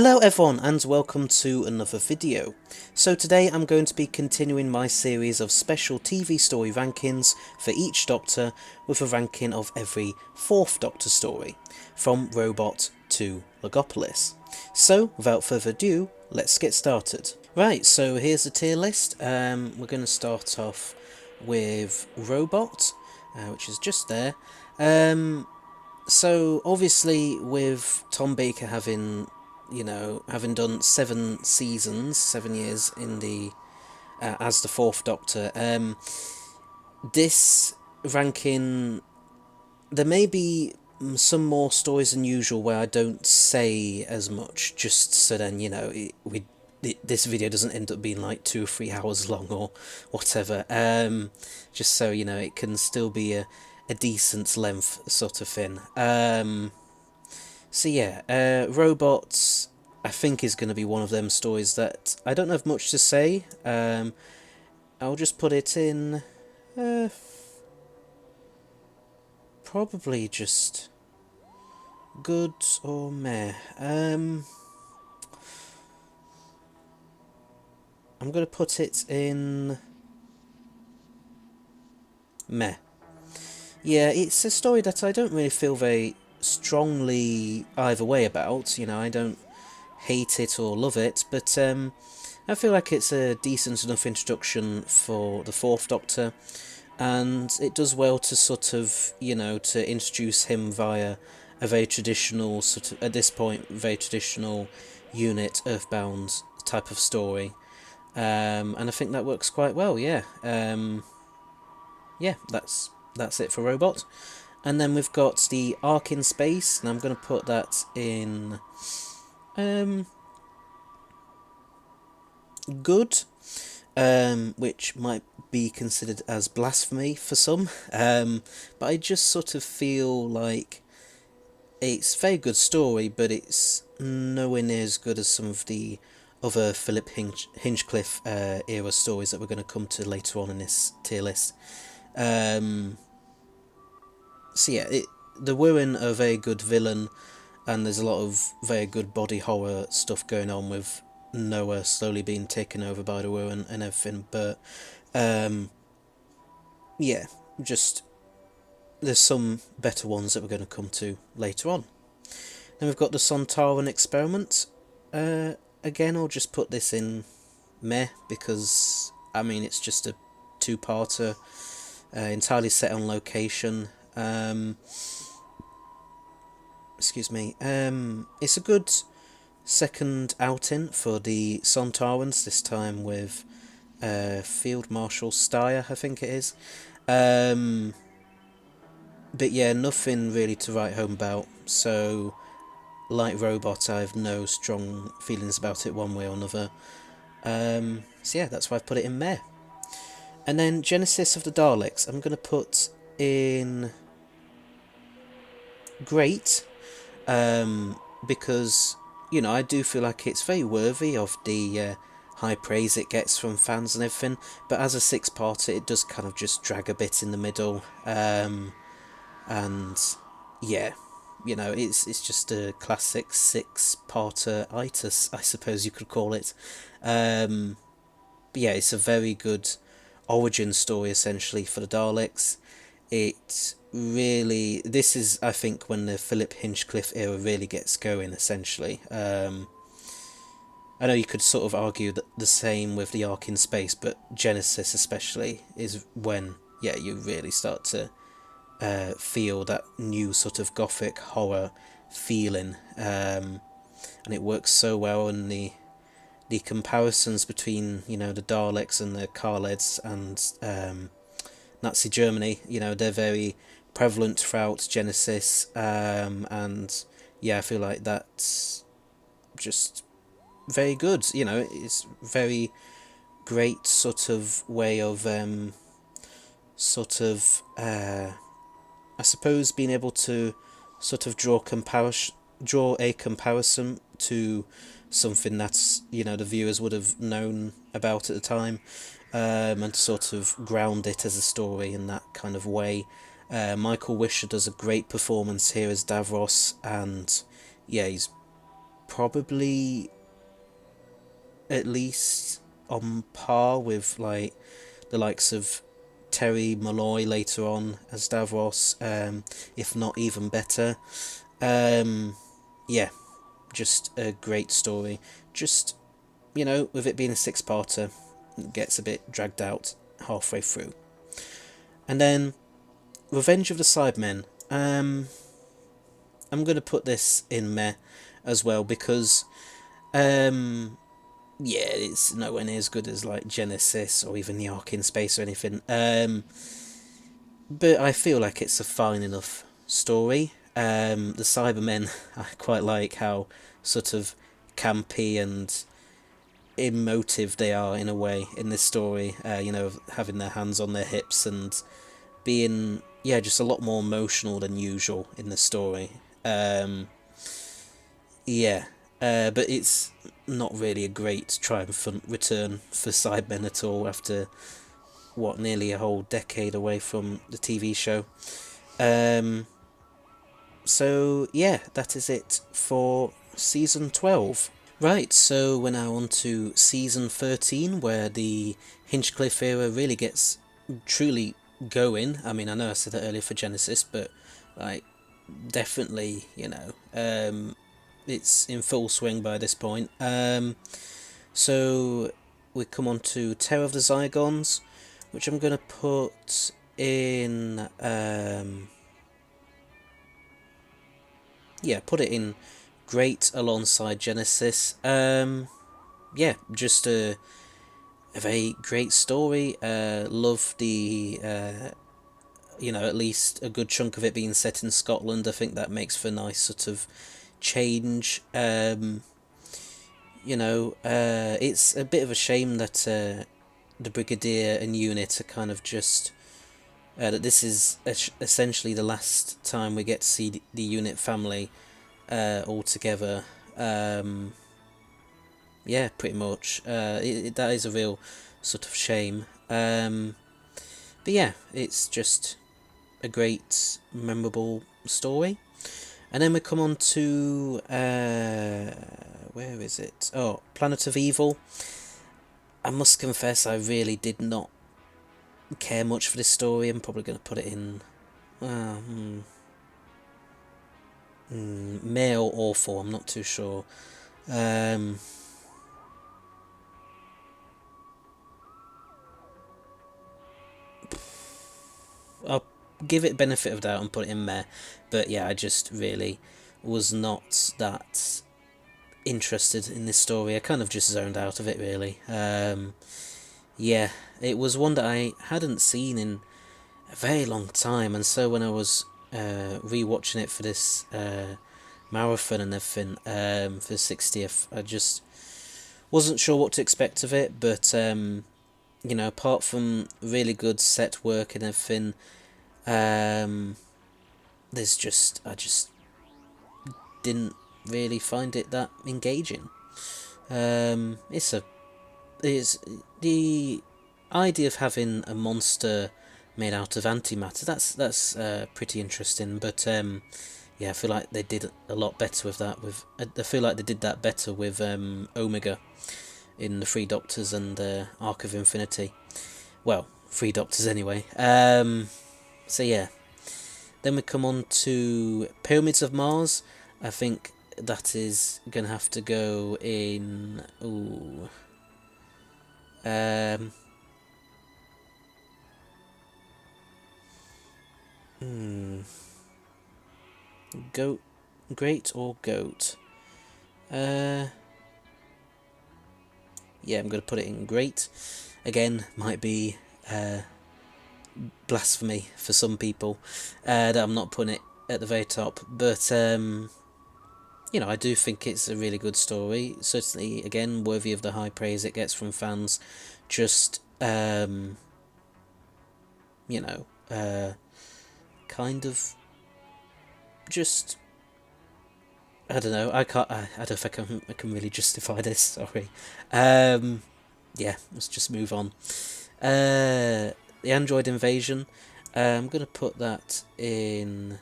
Hello everyone and welcome to another video. So today I'm going to be continuing my series of special TV story rankings for each Doctor with a ranking of every fourth Doctor story, from Robot to Logopolis. So without further ado, let's get started. Right, so here's the tier list. We're going to start off with Robot, which is just there. So obviously with Tom Baker having done 7 seasons, 7 years in the as the fourth Doctor, this ranking, there may be some more stories than usual where I don't say as much, just so then this video doesn't end up being like 2 or 3 hours long or whatever. Just so it can still be a decent length sort of thing. So yeah, Robots, I think, is going to be one of them stories that I don't have much to say. I'll just put it in, probably just good or meh. I'm going to put it in meh. Yeah, it's a story that I don't really feel very strongly either way about. I don't hate it or love it, but I feel like it's a decent enough introduction for the fourth Doctor, and it does well to sort of, to introduce him via a very traditional, sort of, at this point, very traditional unit, Earthbound type of story. And I think that works quite well, yeah. Yeah, that's it for Robot. And then we've got the Ark in Space, and I'm going to put that in good, which might be considered as blasphemy for some, but I just sort of feel like it's a very good story, but it's nowhere near as good as some of the other Philip Hinchcliffe era stories that we're going to come to later on in this tier list. So yeah, the Wirren are a very good villain, and there's a lot of very good body horror stuff going on with Noah slowly being taken over by the Wirren and everything, but yeah, just there's some better ones that we're going to come to later on. Then we've got the Sontaran Experiment. Again, I'll just put this in meh, because I mean it's just a 2-parter, entirely set on location. Excuse me. It's a good second outing for the Sontarans, this time with Field Marshal Steyer, I think it is. But yeah, nothing really to write home about. So, like Robot, I have no strong feelings about it one way or another. So yeah, that's why I've put it in meh. And then Genesis of the Daleks, I'm going to put in great, because I do feel like it's very worthy of the high praise it gets from fans and everything, but as a 6-parter it does kind of just drag a bit in the middle, and yeah, it's just a classic 6-parter itis, I suppose you could call it. But yeah, it's a very good origin story essentially for the Daleks. It really, this is, I think, when the Philip Hinchcliffe era really gets going, essentially. I know you could sort of argue that the same with the Ark in Space, but Genesis especially is when, yeah, you really start to feel that new sort of gothic horror feeling, and it works so well, and the comparisons between, the Daleks and the Kaleds and Nazi Germany, they're very prevalent throughout Genesis, and yeah, I feel like that's just very good. It's very great sort of way of I suppose being able to sort of draw a comparison to something that's the viewers would have known about at the time, and sort of ground it as a story in that kind of way. Michael Wisher does a great performance here as Davros, and yeah, he's probably at least on par with like the likes of Terry Malloy later on as Davros, if not even better. Yeah, just a great story. Just, with it being a six-parter, it gets a bit dragged out halfway through. And then Revenge of the Cybermen. I'm going to put this in meh as well because, yeah, it's nowhere near as good as like Genesis or even the Ark in Space or anything. But I feel like it's a fine enough story. The Cybermen, I quite like how sort of campy and emotive they are in a way in this story. Having their hands on their hips and being, just a lot more emotional than usual in the story. Yeah, but it's not really a great triumphant return for Cybermen at all after, nearly a whole decade away from the TV show. So, yeah, that is it for Season 12. Right, so we're now on to Season 13, where the Hinchcliffe era really gets truly going. I mean, I know I said that earlier for Genesis, but, like, definitely, it's in full swing by this point. So we come on to Terror of the Zygons, which I'm going to put in, put it in great alongside Genesis. Just a very great story. Love the, at least a good chunk of it being set in Scotland. I think that makes for a nice sort of change. It's a bit of a shame that the Brigadier and unit are kind of just... that this is essentially the last time we get to see the unit family all together. Pretty much. That is a real sort of shame. But yeah, it's just a great, memorable story. And then we come on to... where is it? Oh, Planet of Evil. I must confess I really did not care much for this story. I'm probably going to put it in... meh or awful, I'm not too sure. I'll give it benefit of doubt and put it in meh. But yeah, I just really was not that interested in this story. I kind of just zoned out of it, really. It was one that I hadn't seen in a very long time, and so when I was rewatching it for this marathon and everything for the 60th, I just wasn't sure what to expect of it. But apart from really good set work and everything, I just didn't really find it that engaging. It's the idea of having a monster made out of antimatter. That's pretty interesting. But I feel like they did a lot better with that. I feel like they did that better with Omega in the Three Doctors and Arc of Infinity. Well, Three Doctors anyway. So yeah. Then we come on to Pyramids of Mars. I think that is going to have to go in... Goat, great or goat? I'm going to put it in great. Again, might be blasphemy for some people that I'm not putting it at the very top, but I do think it's a really good story. Certainly, again, worthy of the high praise it gets from fans. Just kind of just... I don't know. I don't think I can really justify this. Sorry. Let's just move on. The Android Invasion. I'm gonna put that in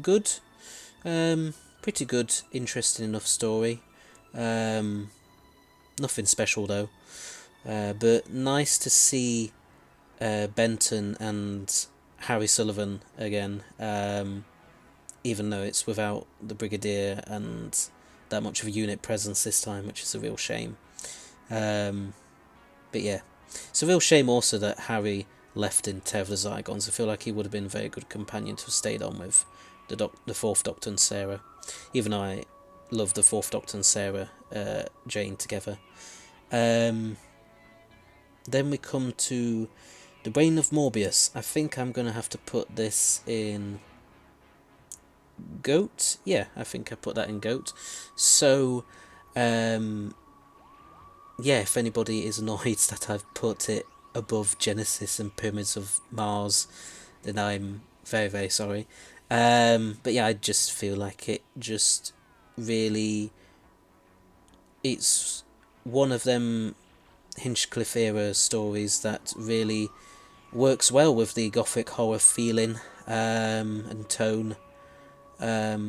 good. pretty good, interesting enough story. Nothing special though, but nice to see Benton and Harry Sullivan again, even though it's without the Brigadier and that much of a unit presence this time, which is a real shame. But yeah, it's a real shame also that Harry left in Terror of the Zygons. I feel like he would have been a very good companion to have stayed on with the Fourth Doctor and Sarah, even though I love the Fourth Doctor and Sarah Jane together. Then we come to the Brain of Morbius. I think I'm going to have to put this in GOAT. Yeah, I think I put that in GOAT. So, yeah, if anybody is annoyed that I've put it above Genesis and Pyramids of Mars, then I'm very, very sorry. But yeah, I just feel like it just really... It's one of them Hinchcliffe era stories that really works well with the gothic horror feeling and tone. Yeah,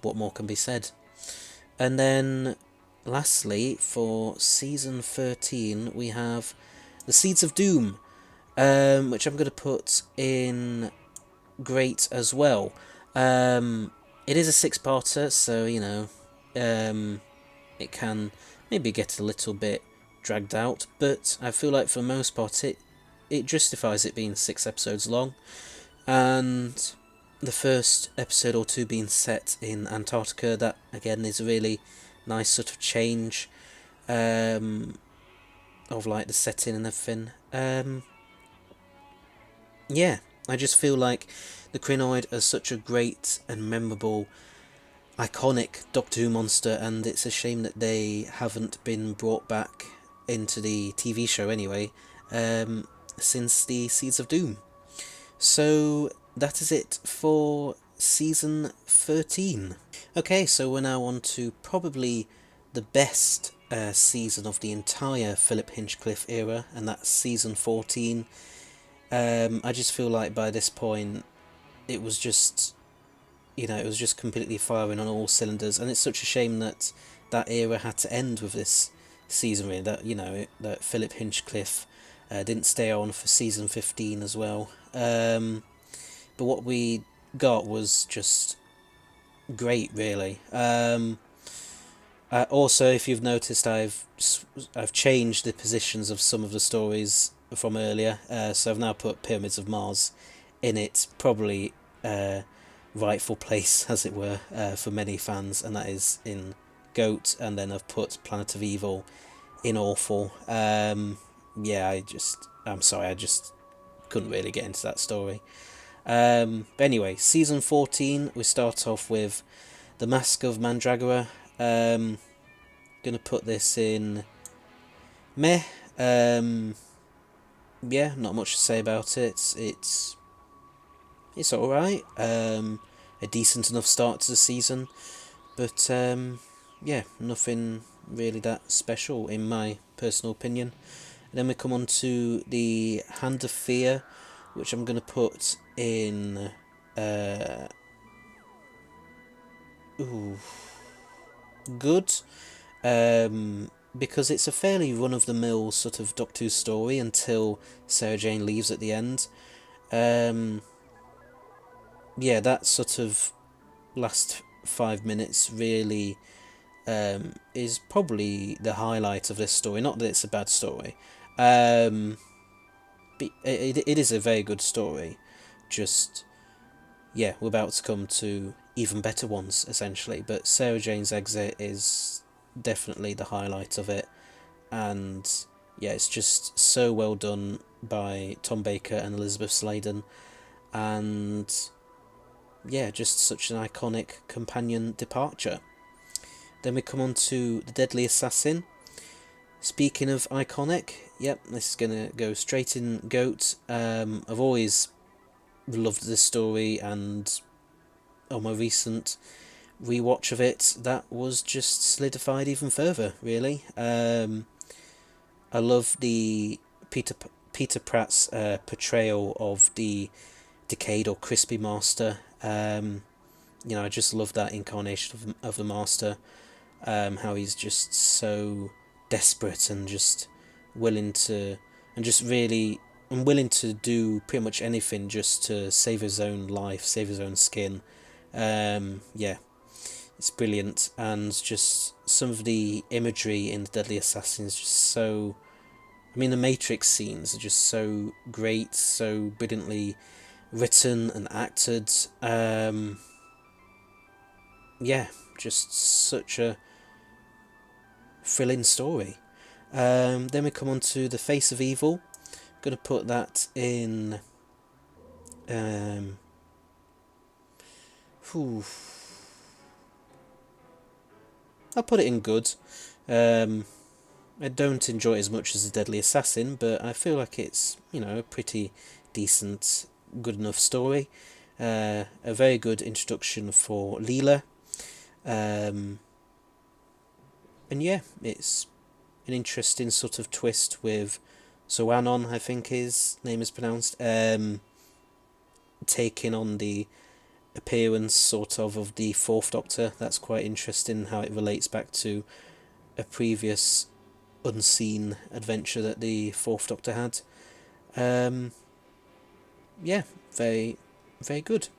what more can be said? And then lastly, for season 13, we have The Seeds of Doom, which I'm going to put in great as well. It is a six-parter, so, you know, it can maybe get a little bit dragged out, but I feel like for the most part it justifies it being 6 episodes long, and the first episode or two being set in Antarctica, that again is a really nice sort of change of like the setting and everything. Yeah, I just feel like the Krynoid is such a great and memorable, iconic Doctor Who monster, and it's a shame that they haven't been brought back into the TV show anyway, since the Seeds of Doom. So that is it for season 13. Okay, so we're now on to probably the best season of the entire Philip Hinchcliffe era, and that's season 14. I just feel like by this point it was just, you know, it was just completely firing on all cylinders, and it's such a shame that that era had to end with this season, really, that, you know, that Philip Hinchcliffe didn't stay on for season 15 as well. But what we got was just great, really. Also, if you've noticed, I've changed the positions of some of the stories from earlier, so I've now put Pyramids of Mars in its probably rightful place, as it were, for many fans, and that is in GOAT, and then I've put Planet of Evil in Awful. Yeah, I'm sorry, I just couldn't really get into that story. But anyway, season 14, we start off with The Mask of Mandragora. Gonna put this in meh. Yeah, not much to say about it. It's alright. A decent enough start to the season, but yeah, nothing really that special in my personal opinion. And then we come on to the Hand of Fear, which I'm going to put in good, because it's a fairly run-of-the-mill sort of Doctor Who story until Sarah Jane leaves at the end. Yeah, that sort of last 5 minutes really is probably the highlight of this story. Not that it's a bad story. But it is a very good story. Just, yeah, we're about to come to even better ones, essentially. But Sarah Jane's exit is definitely the highlight of it. And, yeah, it's just so well done by Tom Baker and Elizabeth Sladen. And, yeah, just such an iconic companion departure. Then we come on to The Deadly Assassin. Speaking of iconic, yep, this is going to go straight in GOAT. I've always loved this story, and on my recent rewatch of it, that was just solidified even further, really. I love the Peter Pratt's portrayal of the decayed or crispy master. I just love that incarnation of the Master. How he's just so desperate and just willing to, and just really, and willing to do pretty much anything just to save his own life, save his own skin. Yeah, it's brilliant, and just some of the imagery in the Deadly Assassin is just so. I mean, the Matrix scenes are just so great, so brilliantly written and acted. Yeah, just such a thrilling story. Then we come on to The Face of Evil. Gonna put that in. Whew, I'll put it in good. I don't enjoy it as much as The Deadly Assassin, but I feel like it's, a pretty decent, good enough story. A very good introduction for Leela. And yeah, it's an interesting sort of twist with Soanon, I think his name is pronounced, taking on the appearance sort of the Fourth Doctor. That's quite interesting how it relates back to a previous unseen adventure that the Fourth Doctor had. Yeah, very, very good.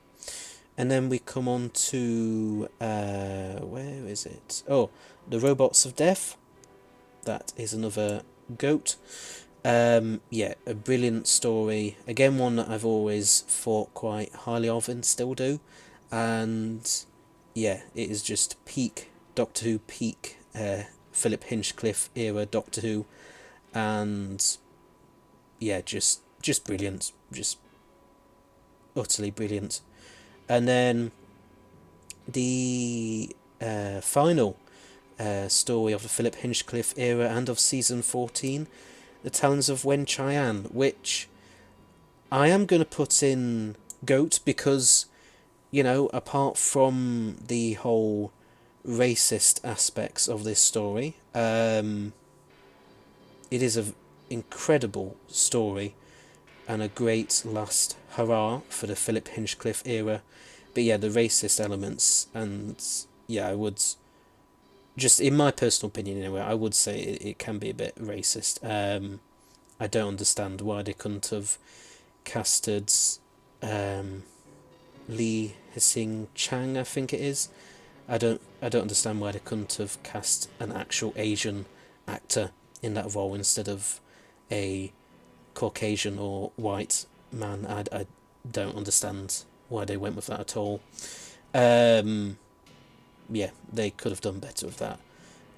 And then we come on to where is it? Oh, The Robots of Death. That is another goat. Yeah, a brilliant story. Again, one that I've always thought quite highly of and still do. And yeah, it is just peak Doctor Who, peak Philip Hinchcliffe era Doctor Who, and yeah, just brilliant, just utterly brilliant. And then the final story of the Philip Hinchcliffe era and of season 14, The Talons of Wen Chian, which I am going to put in GOAT because, apart from the whole racist aspects of this story, it is an incredible story and a great last hurrah for the Philip Hinchcliffe era. But yeah, the racist elements, and yeah, I would, just in my personal opinion anyway, I would say it can be a bit racist. I don't understand why they couldn't have casted Lee Hsing Chang, I think it is. I don't understand why they couldn't have cast an actual Asian actor in that role instead of a Caucasian or white man. I don't understand why they went with that at all. Yeah, they could have done better with that.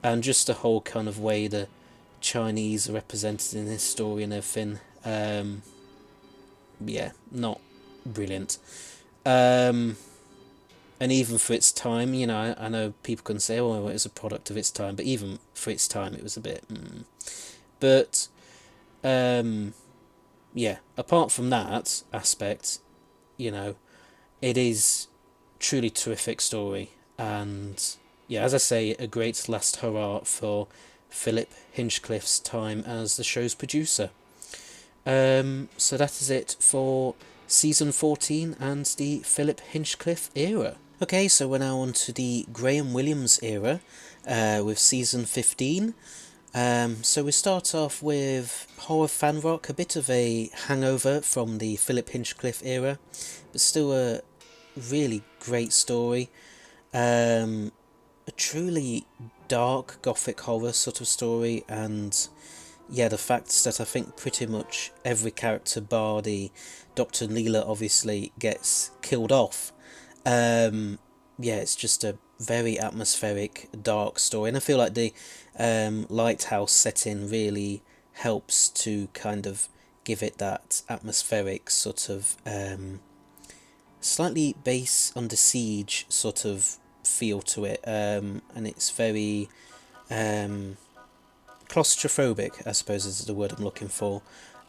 And just the whole kind of way the Chinese are represented in this story and everything. Yeah, not brilliant. And even for its time, I know people can say, oh, it was a product of its time, but even for its time, it was a bit. But, yeah, apart from that aspect, it is truly terrific story. And, yeah, as I say, a great last hurrah for Philip Hinchcliffe's time as the show's producer. So that is it for season 14 and the Philip Hinchcliffe era. Okay, so we're now on to the Graham Williams era with season 15. So we start off with Horror Fan Rock, a bit of a hangover from the Philip Hinchcliffe era, but still a really great story. A truly dark gothic horror sort of story, and yeah, the fact that I think pretty much every character bar the Doctor and Leela obviously gets killed off. Yeah, it's just a very atmospheric, dark story, and I feel like the lighthouse setting really helps to kind of give it that atmospheric sort of slightly base under siege sort of feel to it, and it's very claustrophobic, I suppose is the word I'm looking for.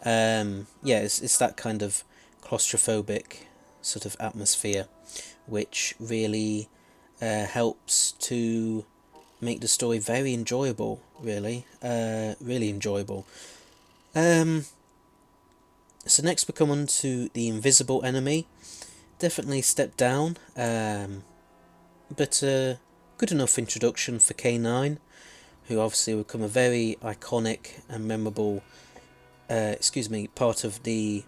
Yeah, it's that kind of claustrophobic sort of atmosphere, which really helps to make the story very enjoyable, really. Really enjoyable. So next we come on to The Invisible Enemy. Definitely step down. but good enough introduction for K9, who obviously will become a very iconic and memorable, part of the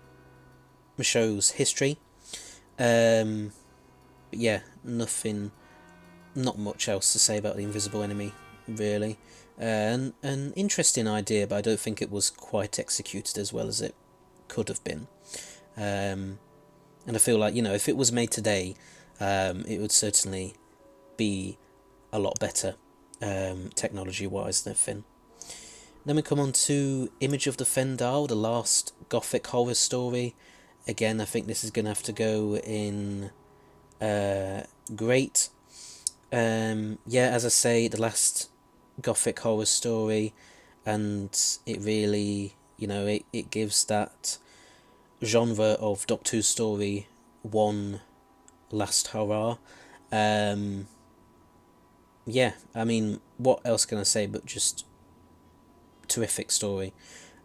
show's history. But yeah, not much else to say about the Invisible Enemy, really. An interesting idea, but I don't think it was quite executed as well as it could have been. And I feel like, if it was made today, it would certainly be a lot better, technology-wise than everything. Then we come on to Image of the Fendahl, the last gothic horror story. Again, I think this is going to have to go in great. As I say, the last gothic horror story, and it really, it gives that genre of Doctor Who story one last hurrah. I mean, what else can I say but just terrific story.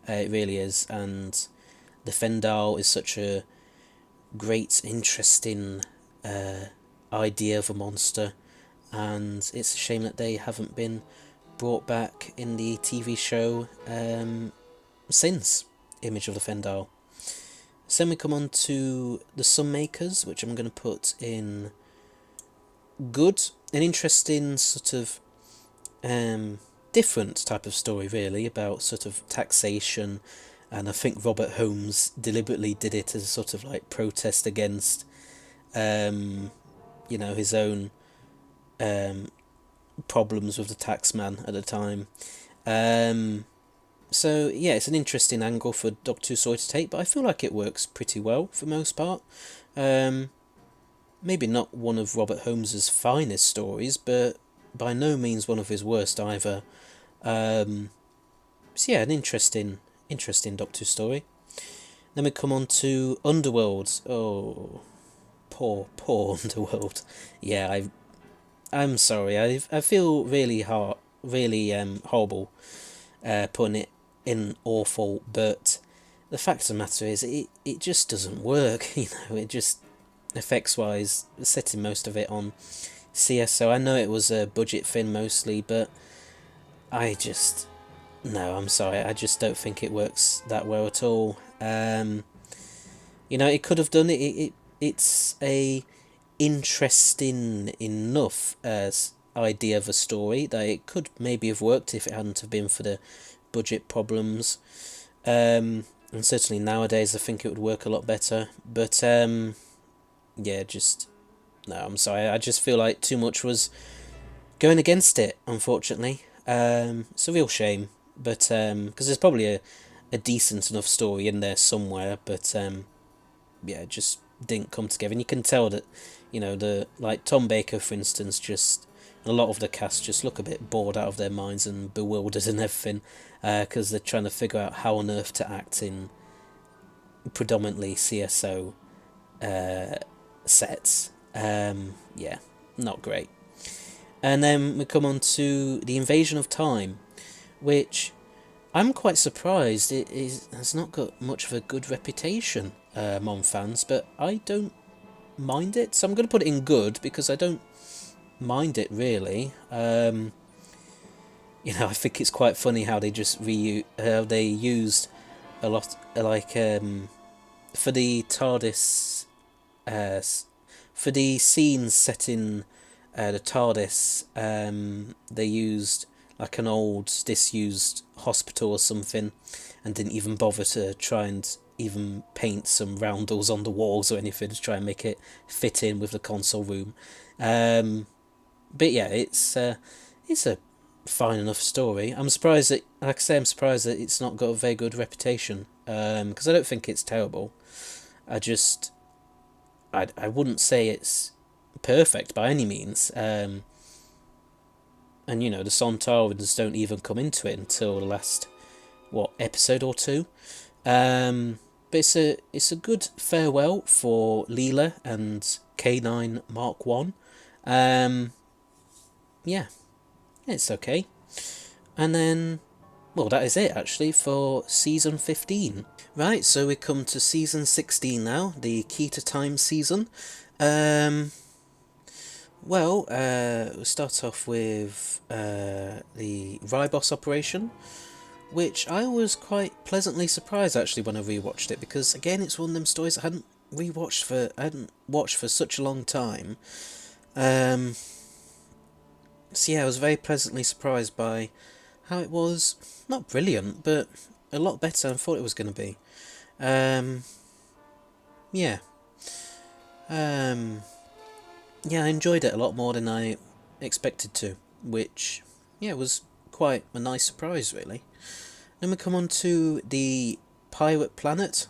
It really is, and the Fendahl is such a great, interesting idea of a monster, and it's a shame that they haven't been brought back in the TV show since Image of the Fendahl. So then we come on to the Sunmakers, which I'm going to put in good, an interesting sort of different type of story, really, about sort of taxation, and I think Robert Holmes deliberately did it as a sort of like protest against his own problems with the taxman at the time. So yeah, it's an interesting angle for Doctor Who story to take, but I feel like it works pretty well for the most part. Maybe not one of Robert Holmes's finest stories, but by no means one of his worst either. So yeah, an interesting Doctor Who story. Then we come on to Underworld. Oh, poor Underworld. Yeah, I'm sorry. I feel really horrible putting it in awful, but the fact of the matter is it just doesn't work. It just, effects wise, setting most of it on CSO. I know it was a budget thing mostly, but no, I'm sorry, I just don't think it works that well at all. It could have done it. It's a interesting enough idea of a story that it could maybe have worked if it hadn't have been for the budget problems. And certainly nowadays I think it would work a lot better. But no, I'm sorry. I just feel like too much was going against it, unfortunately. It's a real shame, but because there's probably a decent enough story in there somewhere, but it just didn't come together. And you can tell that, Tom Baker, for instance, just a lot of the cast just look a bit bored out of their minds and bewildered and everything, because they're trying to figure out how on earth to act in predominantly CSO sets. Not great. And then we come on to The Invasion of Time, which I'm quite surprised it has not got much of a good reputation among fans, but I don't mind it. So I'm going to put it in good because I don't mind it really. I think it's quite funny how they just they used a lot for the TARDIS, for the scenes set in the TARDIS. They used like an old disused hospital or something, and didn't even bother to try and even paint some roundels on the walls or anything to try and make it fit in with the console room. But yeah, it's a fine enough story. I'm surprised that, like I say, it's not got a very good reputation. Because I don't think it's terrible. I wouldn't say it's perfect by any means. And the Sontarans don't even come into it until the last episode or two. But it's a good farewell for Leela and K9 Mark 1. It's okay. And then, that is it actually for season 15. Right, so we come to season 16 now, the Key to Time season. Well, we'll start off with the Ribos operation, which I was quite pleasantly surprised actually when I rewatched it, because again it's one of them stories I hadn't watched for such a long time. Um, so yeah, I was very pleasantly surprised by how it was not brilliant, but a lot better than I thought it was going to be. Um, yeah, um, yeah, I enjoyed it a lot more than I expected to, which yeah was quite a nice surprise really. Then we come on to the Pirate Planet.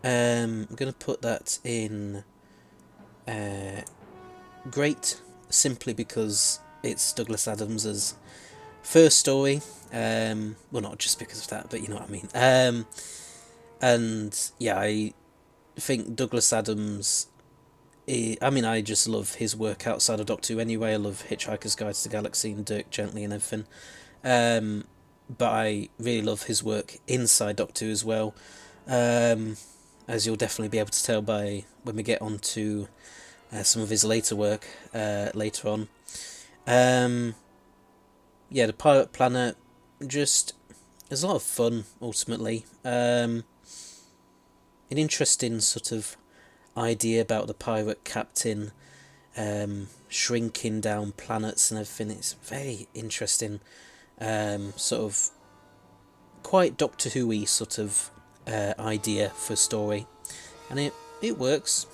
I'm going to put that in great, simply because it's Douglas Adams's first story. Well, not just because of that, but you know what I mean. And yeah, I think Douglas Adams. I mean, I just love his work outside of Doctor Who anyway. I love Hitchhiker's Guide to the Galaxy and Dirk Gently and everything. Um, but I really love his work inside Doctor Who as well. Um, as you'll definitely be able to tell by when we get on to some of his later work later on. Um, yeah, the Pirate Planet just is a lot of fun ultimately. An interesting sort of idea about the pirate captain shrinking down planets and everything. It's very interesting, sort of quite Doctor Who-y sort of idea for a story, and it works.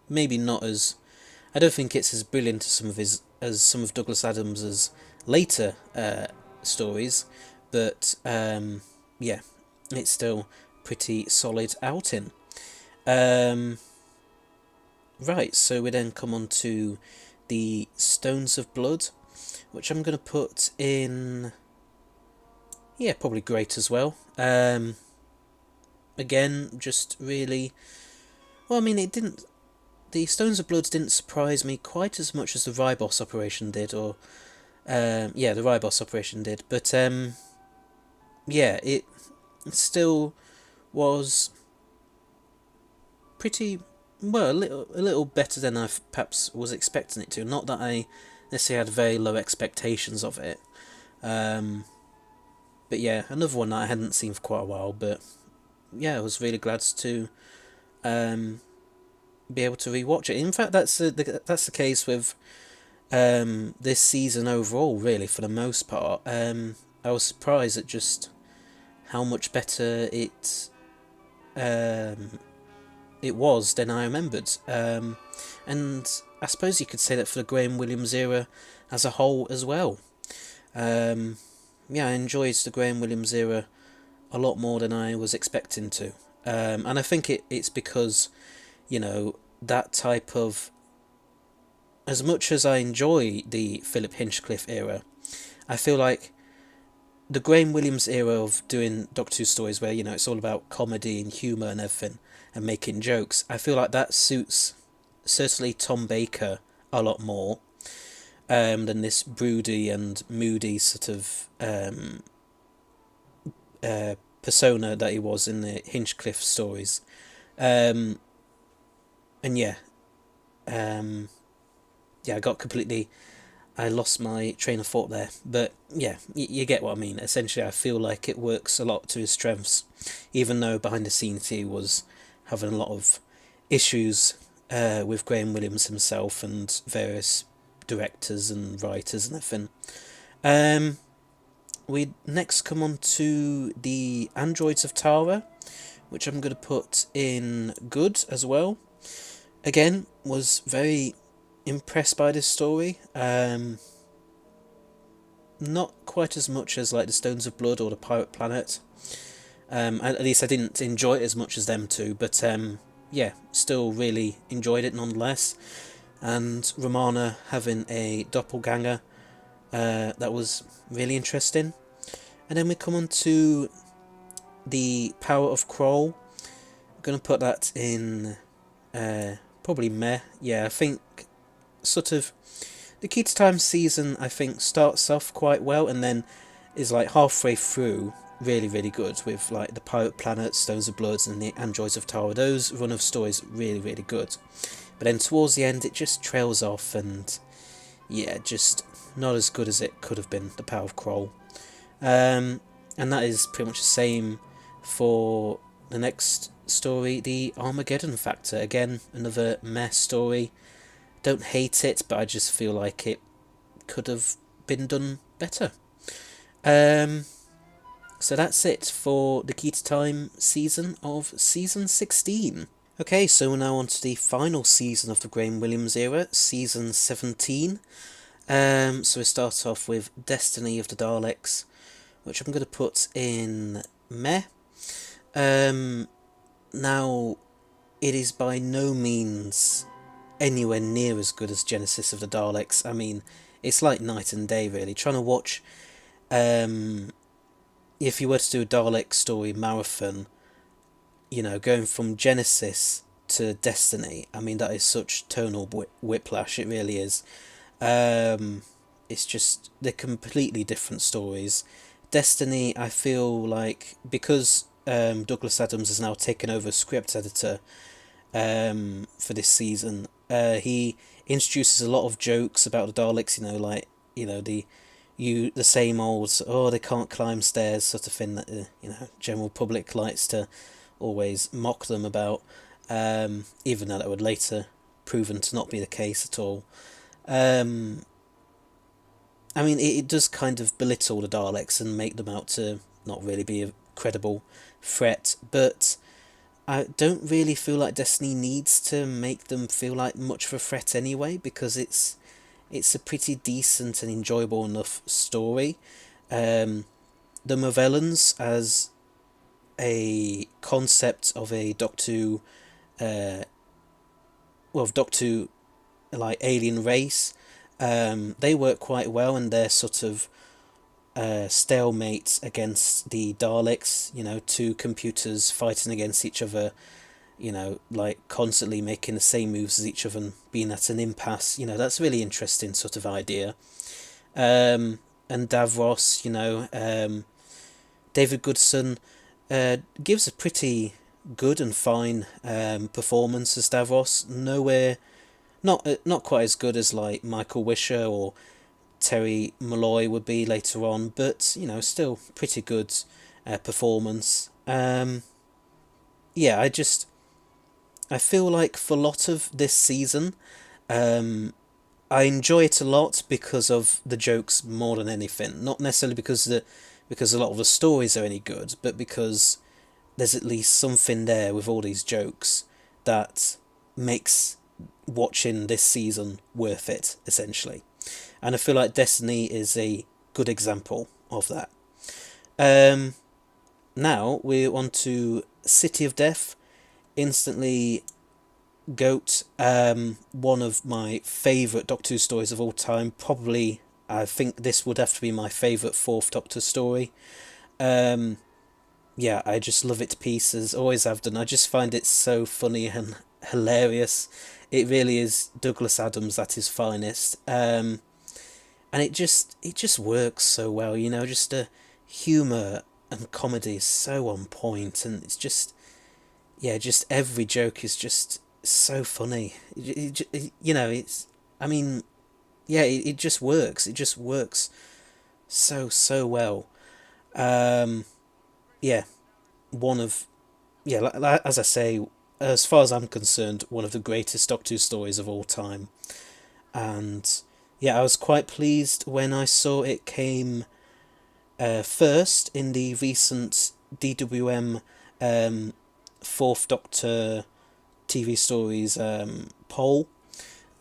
Maybe not as I don't think it's as brilliant as some of Douglas Adams's later stories, but yeah, it's still pretty solid outing. Um, right, so we then come on to the Stones of Blood, which I'm going to put in, yeah, probably great as well. Again, just really, well, I mean, the Stones of Blood didn't surprise me quite as much as the Ribos operation did, or, yeah, the Ribos operation did, but, yeah, it still was pretty well, a little better than I perhaps was expecting it to. Not that I necessarily had very low expectations of it, um, but yeah, another one that I hadn't seen for quite a while. But yeah, I was really glad to um, be able to rewatch it. In fact, that's the case with this season overall. Really, for the most part, I was surprised at just how much better um, it was than I remembered. And I suppose you could say that for the Graham Williams era as a whole as well. Yeah, I enjoyed the Graham Williams era a lot more than I was expecting to. And I think it's because, you know, that type of. As much as I enjoy the Philip Hinchcliffe era, I feel like the Graham Williams era of doing Doctor Who stories where, you know, it's all about comedy and humour and everything and making jokes, I feel like that suits certainly Tom Baker a lot more than this broody and moody sort of persona that he was in the Hinchcliffe stories. Um, and yeah, yeah, I lost my train of thought there, but yeah, you get what I mean. Essentially, I feel like it works a lot to his strengths, even though behind the scenes he was having a lot of issues with Graham Williams himself and various directors and writers and everything. Um, we next come on to the Androids of Tara, which I'm going to put in good as well. Again, was very impressed by this story. Not quite as much as like the Stones of Blood or the Pirate Planet. At least I didn't enjoy it as much as them two, but yeah, still really enjoyed it nonetheless. And Romana having a doppelganger, that was really interesting. And then we come on to the Power of Kroll. I'm going to put that in probably meh. Yeah, I think sort of the Key to Time season, I think, starts off quite well and then is like halfway through really, really good with like the Pirate Planet, Stones of Blood and the Androids of Tara. Those run of stories really, really good. But then towards the end, it just trails off, and yeah, just not as good as it could have been. The Power of Kroll, and that is pretty much the same for the next story, the Armageddon Factor. Again, another meh story. Don't hate it, but I just feel like it could have been done better. So that's it for the Key to Time season of season 16. Okay, so we're now on to the final season of the Graham Williams era, season 17. So we start off with Destiny of the Daleks, which I'm going to put in meh. Now, it is by no means anywhere near as good as Genesis of the Daleks. I mean, it's like night and day, really. Trying to watch, if you were to do a Dalek story marathon, you know, going from Genesis to Destiny, I mean, that is such tonal whiplash, it really is. It's just, they're completely different stories. Destiny, I feel like, because Douglas Adams has now taken over script editor for this season, he introduces a lot of jokes about the Daleks, you know, like, you know, the same old, oh, they can't climb stairs sort of thing that you know, general public likes to always mock them about, even though that would later proven to not be the case at all. I mean, it does kind of belittle the Daleks and make them out to not really be a credible threat, but I don't really feel like Destiny needs to make them feel like much of a threat anyway, because it's a pretty decent and enjoyable enough story. The Movellans as a concept of a Doctor Who, Doctor Who, like, alien race, they work quite well, and they're sort of stalemate against the Daleks, you know, two computers fighting against each other, you know, like constantly making the same moves as each other and being at an impasse. You know, that's a really interesting sort of idea. And Davros, you know, David Goodson gives a pretty good and fine performance as Davros. Nowhere, not quite as good as like Michael Wisher or Terry Malloy would be later on, but you know, still pretty good performance. Yeah, I feel like for a lot of this season, I enjoy it a lot because of the jokes more than anything. Not necessarily because a lot of the stories are any good, but because there's at least something there with all these jokes that makes watching this season worth it, essentially. And I feel like Destiny is a good example of that. Now we're on to City of Death. Instantly GOAT. One of my favourite Doctor Who stories of all time. Probably, I think this would have to be my favourite Fourth Doctor story. Yeah, I just love it to pieces. Always have done. I just find it so funny and hilarious. It really is Douglas Adams at his finest. And it just works so well. You know, just the humour and comedy is so on point, and it's just, yeah, just every joke is just so funny. You know, it's, I mean, yeah, it just works. It just works so well. Yeah, one of, yeah, as I say, as far as I'm concerned, one of the greatest Doctor Who stories of all time. And yeah, I was quite pleased when I saw it came first in the recent DWM Fourth Doctor TV stories poll.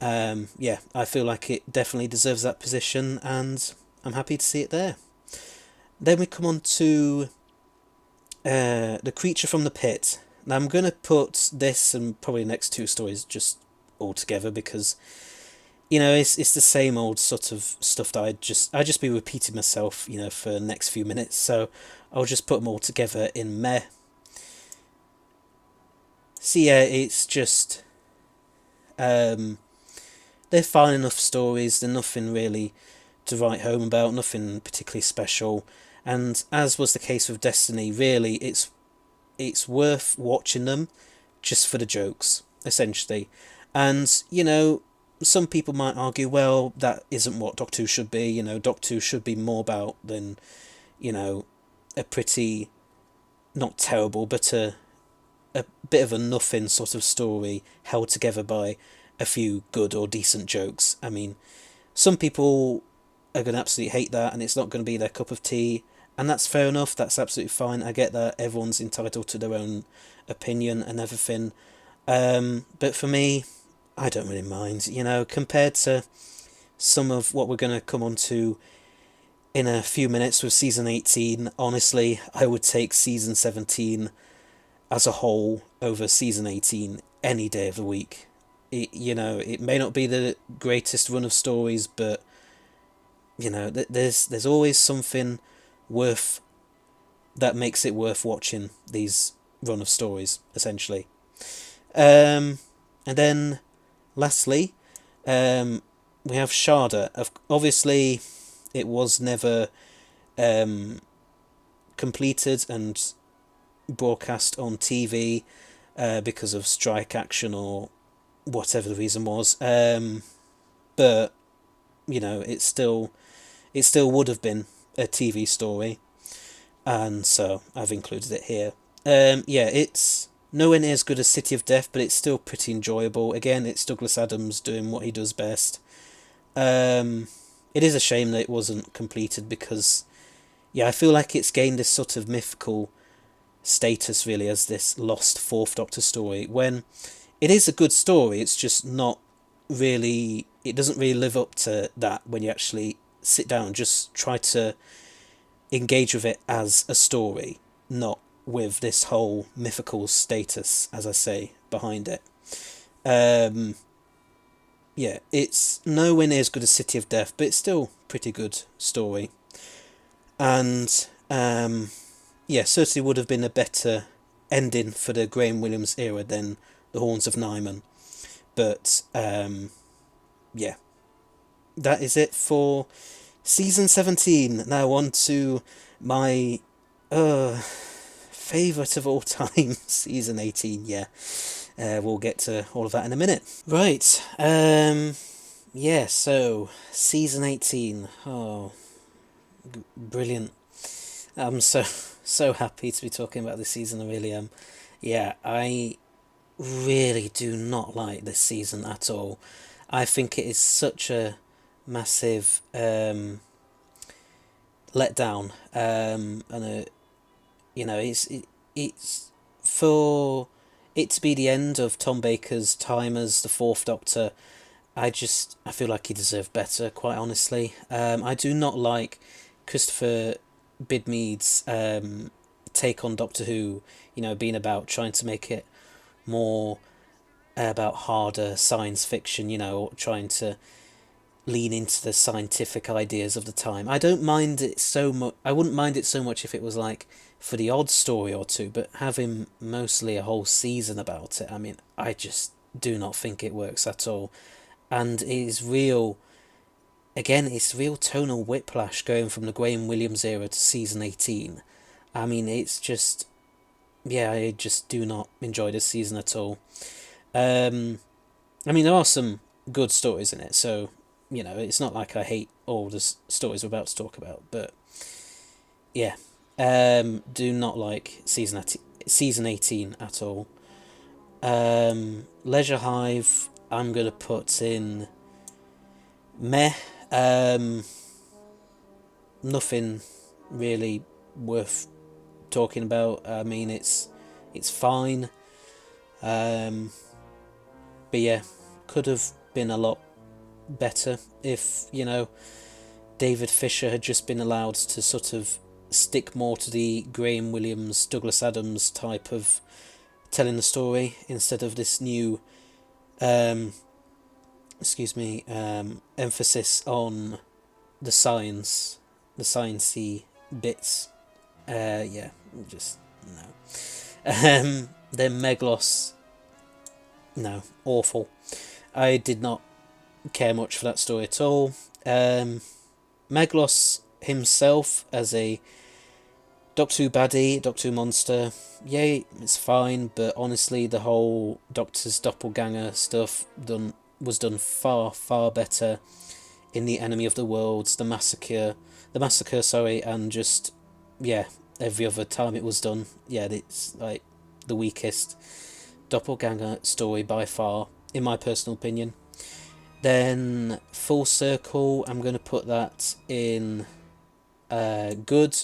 Yeah, I feel like it definitely deserves that position, and I'm happy to see it there. Then we come on to The Creature from the Pit. Now I'm going to put this and probably the next two stories just all together because, you know, it's the same old sort of stuff that I just be repeating myself, you know, for the next few minutes. So I'll just put them all together in meh. So yeah, it's just they're fine enough stories. They're nothing really to write home about. Nothing particularly special. And as was the case with Destiny, really, it's worth watching them just for the jokes, essentially. And, you know, some people might argue, well, that isn't what Doctor Who should be. You know, Doctor Who should be more about than, you know, a pretty, not terrible, but a bit of a nothing sort of story held together by a few good or decent jokes. I mean, some people are going to absolutely hate that, and it's not going to be their cup of tea, and that's fair enough. That's absolutely fine. I get that. Everyone's entitled to their own opinion and everything. But for me, I don't really mind. You know, compared to some of what we're going to come on to in a few minutes with season 18, honestly, I would take season 17 as a whole over season 18 any day of the week. You know, it may not be the greatest run of stories, but you know, there's always something worth that makes it worth watching these run of stories, essentially. And then, lastly, we have Sharda. Obviously, it was never completed and broadcast on TV because of strike action or whatever the reason was. But you know, it still would have been a TV story, and so I've included it here. Yeah, it's nowhere near as good as City of Death, but it's still pretty enjoyable. Again, it's Douglas Adams doing what he does best. It is a shame that it wasn't completed because, yeah, I feel like it's gained this sort of mythical status really as this lost Fourth Doctor story, when it is a good story. It's just not really, it doesn't really live up to that when you actually sit down and just try to engage with it as a story, not with this whole mythical status, as I say, behind it. Yeah, it's nowhere near as good as City of Death, but it's still pretty good story. And yeah, certainly would have been a better ending for the Graham Williams era than the Horns of Nimon. But yeah, that is it for season 17. Now on to my favourite of all time, season 18. Yeah, we'll get to all of that in a minute. Right. Yeah. So season 18. Oh, brilliant. I'm so happy to be talking about this season. I really am. Yeah, I really do not like this season at all. I think it is such a massive letdown, and you know, it's for it to be the end of Tom Baker's time as the Fourth Doctor. I feel like he deserved better, quite honestly. I do not like Christopher Bidmead's take on Doctor Who. You know, being about trying to make it more about harder science fiction, you know, or trying to lean into the scientific ideas of the time. I don't mind it so much. I wouldn't mind it so much if it was like for the odd story or two, but having mostly a whole season about it, I mean, I just do not think it works at all. And it is real, again, it's real tonal whiplash going from the Graham Williams era to season 18. I mean, it's just, yeah, I just do not enjoy this season at all. I mean, there are some good stories in it, so, you know, it's not like I hate all the stories we're about to talk about, but, yeah, do not like season 18 at all. Leisure Hive, I'm going to put in meh. Nothing really worth talking about. I mean, it's fine. But yeah, could have been a lot better if, you know, David Fisher had just been allowed to sort of stick more to the Graham Williams, Douglas Adams type of telling the story instead of this new emphasis on the science, the sciencey bits. Yeah, just no. Then Meglos, no, awful. I did not care much for that story at all. Meglos himself as a Doctor Who baddie, Doctor Who monster, yay, it's fine, but honestly, the whole Doctor's doppelganger stuff was done far, far better in the Enemy of the Worlds, the massacre, sorry, and just, yeah, every other time it was done. Yeah, it's like the weakest doppelganger story by far, in my personal opinion. Then Full Circle, I'm going to put that in good,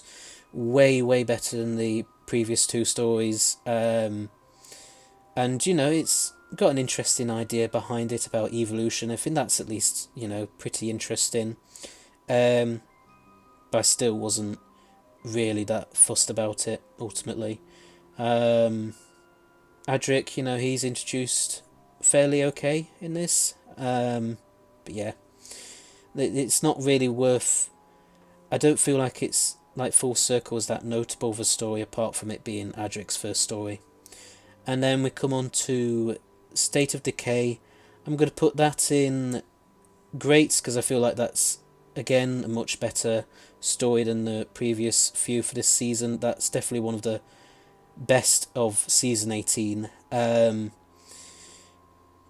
way, way better than the previous two stories. And, it's got an interesting idea behind it about evolution. I think that's at least, pretty interesting. But I still wasn't really that fussed about it, ultimately. Adric, he's introduced fairly okay in this. But yeah, it's not really worth... I don't feel like it's like Full Circle is that notable of a story apart from it being Adric's first story. And then we come on to State of Decay. I'm going to put that in greats because I feel like that's, again, a much better story than the previous few for this season. That's definitely one of the best of season 18.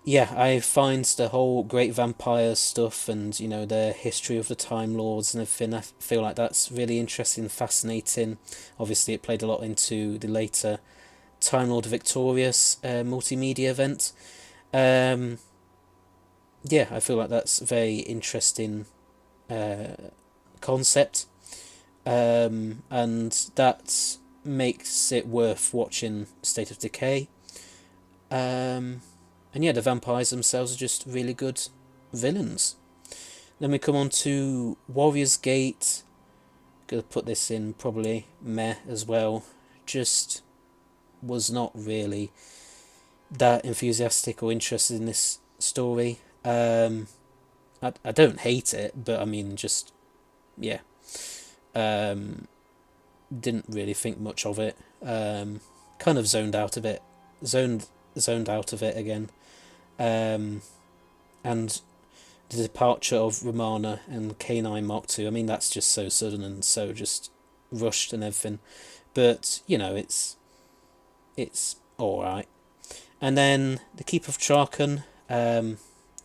Yeah, I find the whole Great Vampire stuff and, the history of the Time Lords and everything, I feel like that's really interesting and fascinating. Obviously, it played a lot into the later Time Lord Victorious multimedia event. Yeah, I feel like that's a very interesting concept. And that makes it worth watching State of Decay. And yeah, the vampires themselves are just really good villains. Then we come on to Warriors Gate. Gonna put this in probably meh as well. Just was not really that enthusiastic or interested in this story. I don't hate it, but I mean, just, yeah. Didn't really think much of it. Kind of zoned out of it. Zoned out of it again. And the departure of Romana and K9 Mark II, I mean, that's just so sudden and so just rushed and everything. But, it's alright. And then The Keep of Traken, going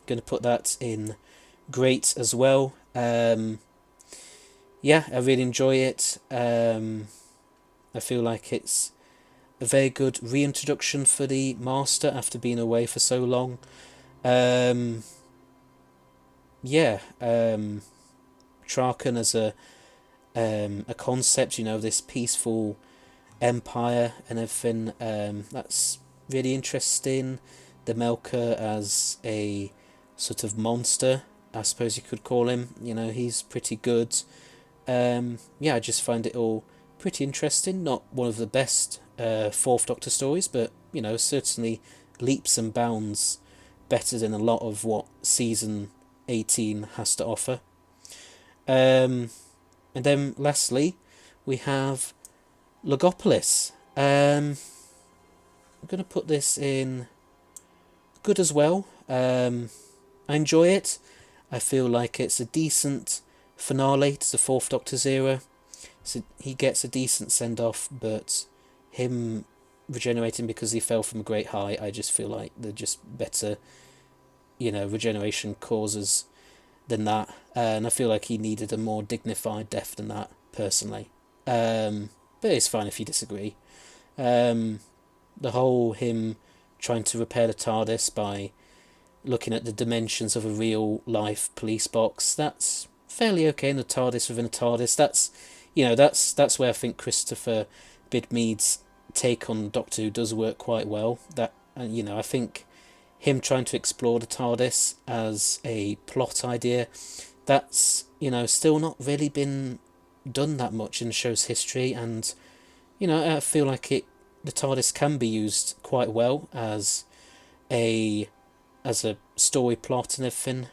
to put that in great as well. Yeah, I really enjoy it. I feel like it's a very good reintroduction for the Master after being away for so long. Yeah, Traken as a concept, this peaceful empire and everything. That's really interesting. The Melker as a sort of monster, I suppose you could call him. He's pretty good. Yeah, I just find it all pretty interesting. Not one of the best Fourth Doctor stories, but certainly leaps and bounds better than a lot of what season 18 has to offer. And then lastly, we have Logopolis. I'm going to put this in good as well. I enjoy it. I feel like it's a decent finale to the Fourth Doctor's era. So he gets a decent send-off, but him regenerating because he fell from a great height, I just feel like they're just better, regeneration causes than that. And I feel like he needed a more dignified death than that, personally. But it's fine if you disagree. The whole him trying to repair the TARDIS by looking at the dimensions of a real-life police box, that's fairly okay in the TARDIS within a TARDIS. That's where I think Christopher Bidmead's take on Doctor Who does work quite well. That I think him trying to explore the TARDIS as a plot idea, that's still not really been done that much in the show's history, and I feel like the TARDIS can be used quite well as a story plot and everything.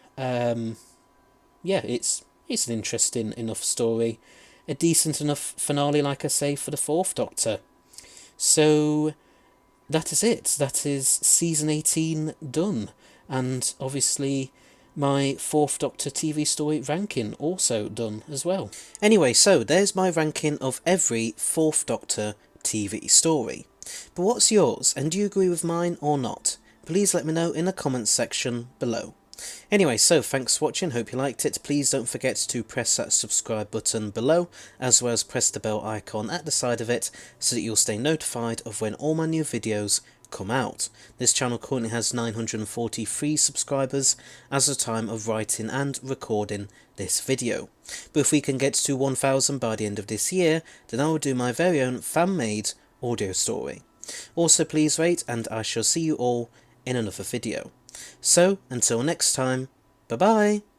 Yeah, it's an interesting enough story, a decent enough finale, like I say, for the Fourth Doctor. So that is it. That is season 18 done. And obviously my Fourth Doctor TV story ranking also done as well. Anyway, so there's my ranking of every Fourth Doctor TV story. But what's yours, and do you agree with mine or not? Please let me know in the comments section below. Anyway, so thanks for watching, hope you liked it. Please don't forget to press that subscribe button below, as well as press the bell icon at the side of it, so that you'll stay notified of when all my new videos come out. This channel currently has 943 subscribers as of the time of writing and recording this video. But if we can get to 1000 by the end of this year, then I will do my very own fan-made audio story. Also please rate, and I shall see you all in another video. So, until next time, bye bye!